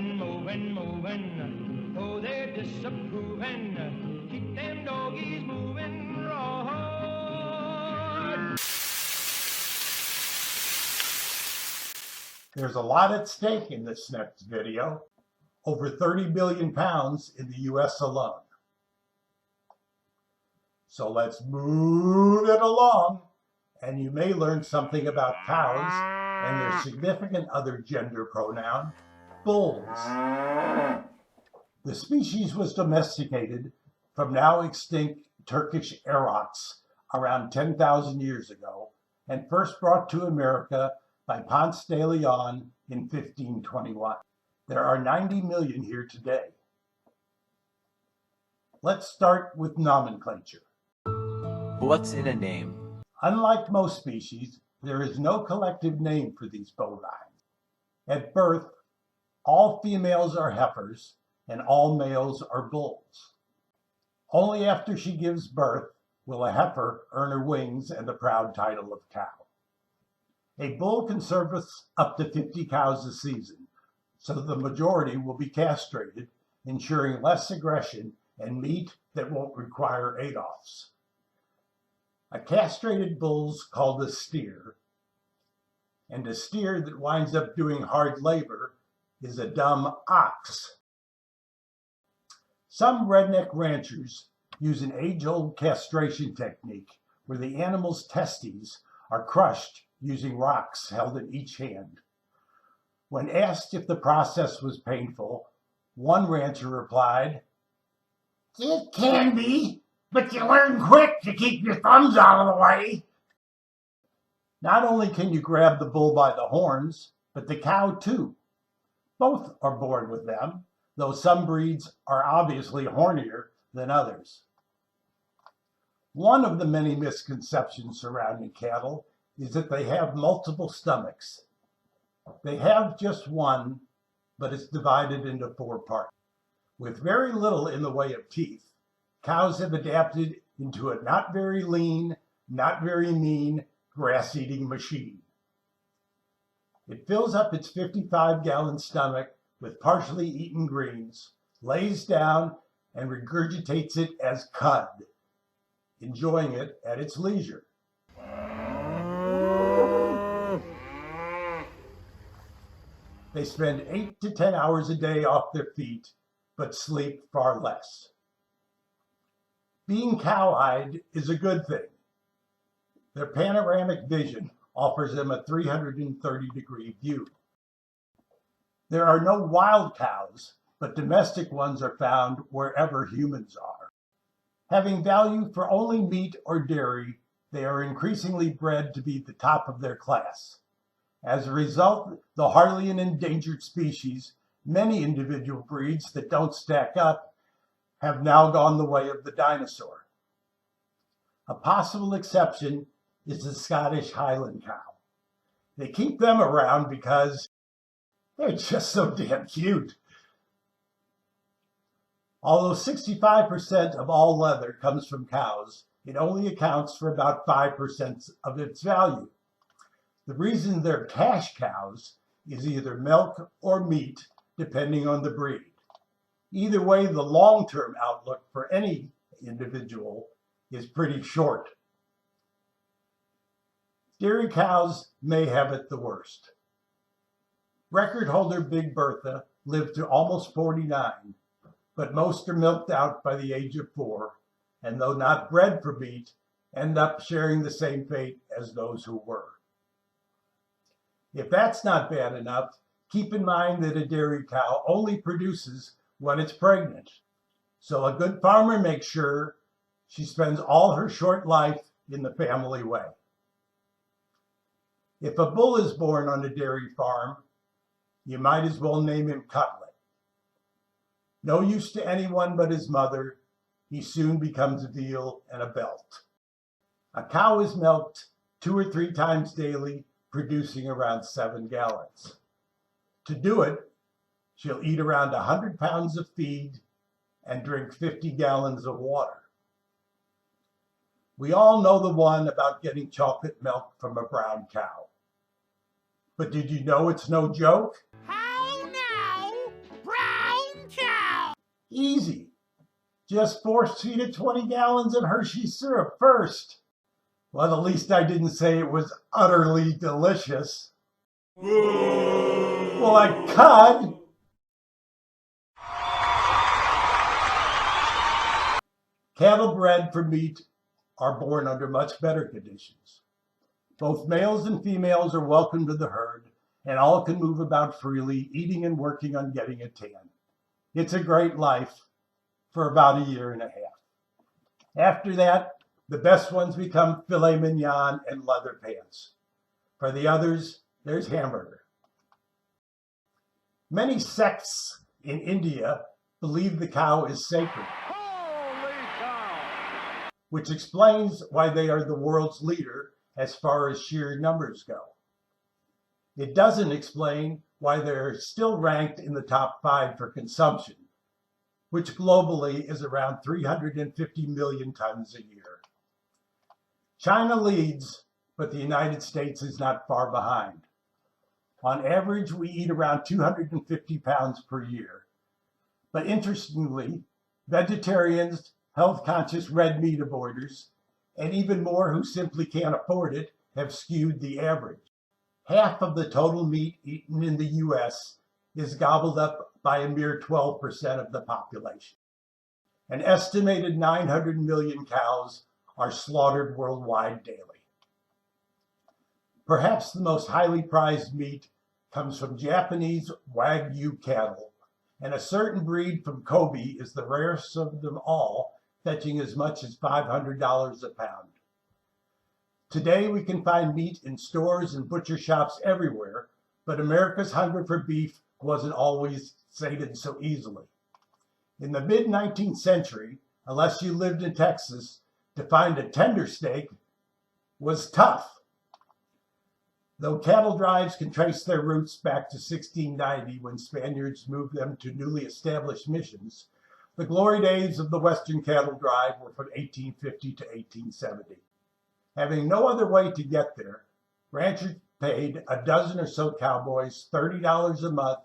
moving, moving, moving. Oh, they're disapproving. Keep them doggies moving right. There's a lot at stake in this next video. Over 30 billion pounds in the US alone. So let's move it along, and you may learn something about cows and their significant other gender pronoun, bulls. The species was domesticated from now extinct Turkish erots around 10,000 years ago and first brought to America by Ponce de Leon in 1521. There are 90 million here today. Let's start with nomenclature. What's in a name? Unlike most species, there is no collective name for these bovines. At birth, all females are heifers and all males are bulls. Only after she gives birth will a heifer earn her wings and the proud title of cow. A bull can service up to 50 cows a season, so the majority will be castrated, ensuring less aggression and meat that won't require ADOFs. A castrated bull's called a steer, and a steer that winds up doing hard labor is a dumb ox. Some redneck ranchers use an age-old castration technique where the animal's testes are crushed using rocks held in each hand. When asked if the process was painful, one rancher replied, "It can be, but you learn quick to keep your thumbs out of the way." Not only can you grab the bull by the horns, but the cow too. Both are born with them, though some breeds are obviously hornier than others. One of the many misconceptions surrounding cattle is that they have multiple stomachs. They have just one, but it's divided into 4 parts. With very little in the way of teeth, cows have adapted into a not very lean, not very mean, grass-eating machine. It fills up its 55-gallon stomach with partially eaten greens, lays down, and regurgitates it as cud, enjoying it at its leisure. They spend 8 to 10 hours a day off their feet, but sleep far less. Being cow-eyed is a good thing. Their panoramic vision offers them a 330-degree view. There are no wild cows, but domestic ones are found wherever humans are. Having value for only meat or dairy, they are increasingly bred to be the top of their class. As a result, though hardly an endangered species, many individual breeds that don't stack up have now gone the way of the dinosaur. A possible exception is the Scottish Highland cow. They keep them around because they're just so damn cute. Although 65% of all leather comes from cows, it only accounts for about 5% of its value. The reason they're cash cows is either milk or meat, depending on the breed. Either way, the long-term outlook for any individual is pretty short. Dairy cows may have it the worst. Record holder Big Bertha lived to almost 49, but most are milked out by the age of 4, and though not bred for meat, end up sharing the same fate as those who were. If that's not bad enough, keep in mind that a dairy cow only produces when it's pregnant. So a good farmer makes sure she spends all her short life in the family way. If a bull is born on a dairy farm, you might as well name him Cutlet. No use to anyone but his mother, he soon becomes a veal and a belt. A cow is milked 2 or 3 times daily, producing around 7 gallons. To do it, she'll eat around 100 pounds of feed and drink 50 gallons of water. We all know the one about getting chocolate milk from a brown cow. But did you know it's no joke? How now? Easy. Just force feed it 20 gallons of Hershey's syrup first. Well, at least I didn't say it was utterly delicious. Well, I could. Cattle bred for meat are born under much better conditions. Both males and females are welcome to the herd, and all can move about freely, eating and working on getting a tan. It's a great life for about a year and a half. After that, the best ones become filet mignon and leather pants. For the others, there's hamburger. Many sects in India believe the cow is sacred, which explains why they are the world's leader as far as sheer numbers go. It doesn't explain why they're still ranked in the top 5 for consumption, which globally is around 350 million tons a year. China leads, but the United States is not far behind. On average, we eat around 250 pounds per year. But interestingly, vegetarians, health-conscious red meat avoiders, and even more who simply can't afford it have skewed the average. Half of the total meat eaten in the U.S. is gobbled up by a mere 12% of the population. An estimated 900 million cows are slaughtered worldwide daily. Perhaps the most highly prized meat comes from Japanese Wagyu cattle, and a certain breed from Kobe is the rarest of them all, fetching as much as $500 a pound. Today we can find meat in stores and butcher shops everywhere, but America's hunger for beef wasn't always sated so easily. In the mid-19th century, unless you lived in Texas, to find a tender steak was tough. Though cattle drives can trace their roots back to 1690 when Spaniards moved them to newly established missions, the glory days of the Western cattle drive were from 1850 to 1870. Having no other way to get there, ranchers paid a dozen or so cowboys $30 a month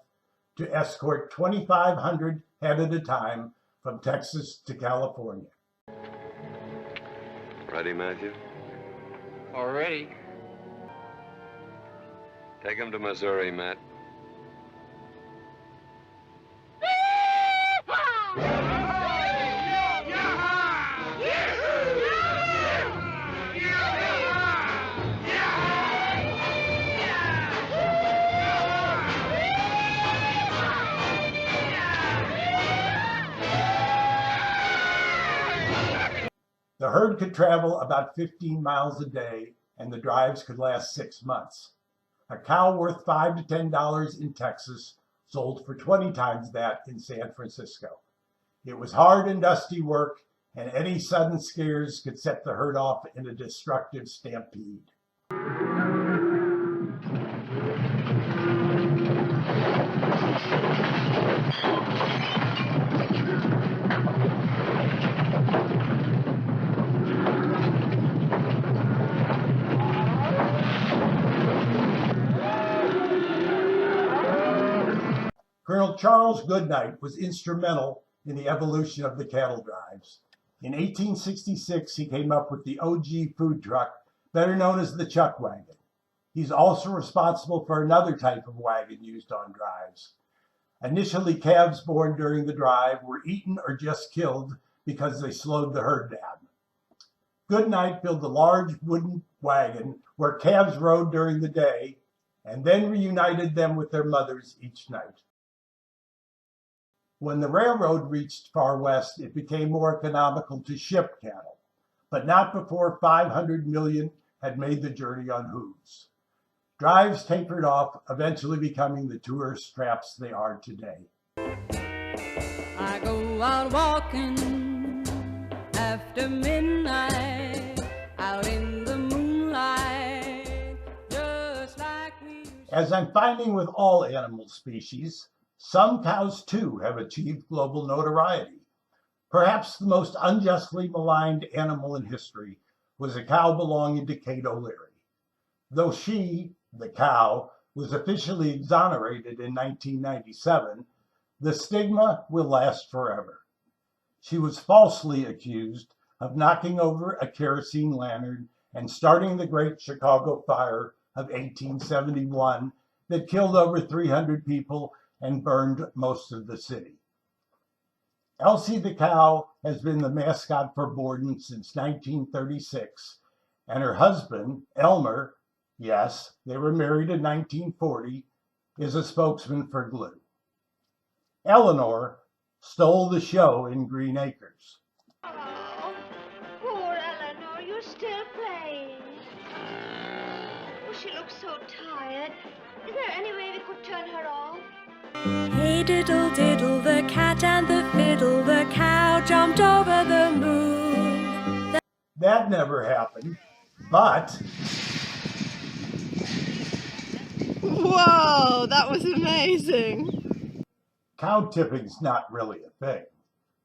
to escort 2,500 head at a time from Texas to California. Ready, Matthew? All ready. Take him to Missouri, Matt. The herd could travel about 15 miles a day, and the drives could last 6 months. A cow worth $5 to $10 in Texas sold for 20 times that in San Francisco. It was hard and dusty work, and any sudden scares could set the herd off in a destructive stampede. Colonel Charles Goodnight was instrumental in the evolution of the cattle drives. In 1866, he came up with the OG food truck, better known as the chuck wagon. He's also responsible for another type of wagon used on drives. Initially, calves born during the drive were eaten or just killed because they slowed the herd down. Goodnight built a large wooden wagon where calves rode during the day and then reunited them with their mothers each night. When the railroad reached far west, it became more economical to ship cattle, but not before 500 million had made the journey on hooves. Drives tapered off, eventually becoming the tourist traps they are today. I go out walking after midnight, out in the moonlight, just like we used to. As I'm finding with all animal species, some cows too have achieved global notoriety. Perhaps the most unjustly maligned animal in history was a cow belonging to Kate O'Leary. Though she, the cow, was officially exonerated in 1997, The stigma will last forever. She was falsely accused of knocking over a kerosene lantern and starting the Great Chicago Fire of 1871 that killed over 300 people and burned most of the city. Elsie the cow has been the mascot for Borden since 1936, and her husband, Elmer, yes, they were married in 1940, is a spokesman for Glue. Eleanor stole the show in Green Acres. Oh, poor Eleanor, you're still playing. Oh, she looks so tired. Is there any way we could turn her off? Hey diddle diddle, the cat and the fiddle, the cow jumped over the moon. That never happened, but Whoa, that was amazing. cow tipping's not really a thing.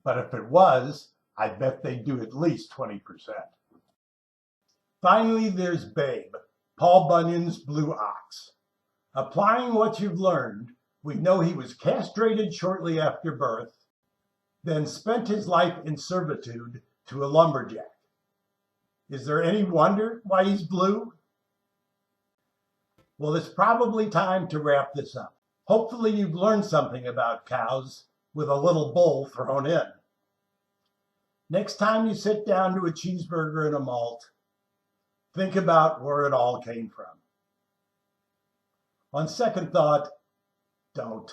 But if it was, I bet they'd do at least 20%. Finally, there's Babe, Paul Bunyan's blue ox. Applying what you've learned, we know he was castrated shortly after birth, then spent his life in servitude to a lumberjack. Is there any wonder why he's blue? Well, it's probably time to wrap this up. Hopefully you've learned something about cows with a little bull thrown in. Next time you sit down to a cheeseburger and a malt, think about where it all came from. On second thought, don't.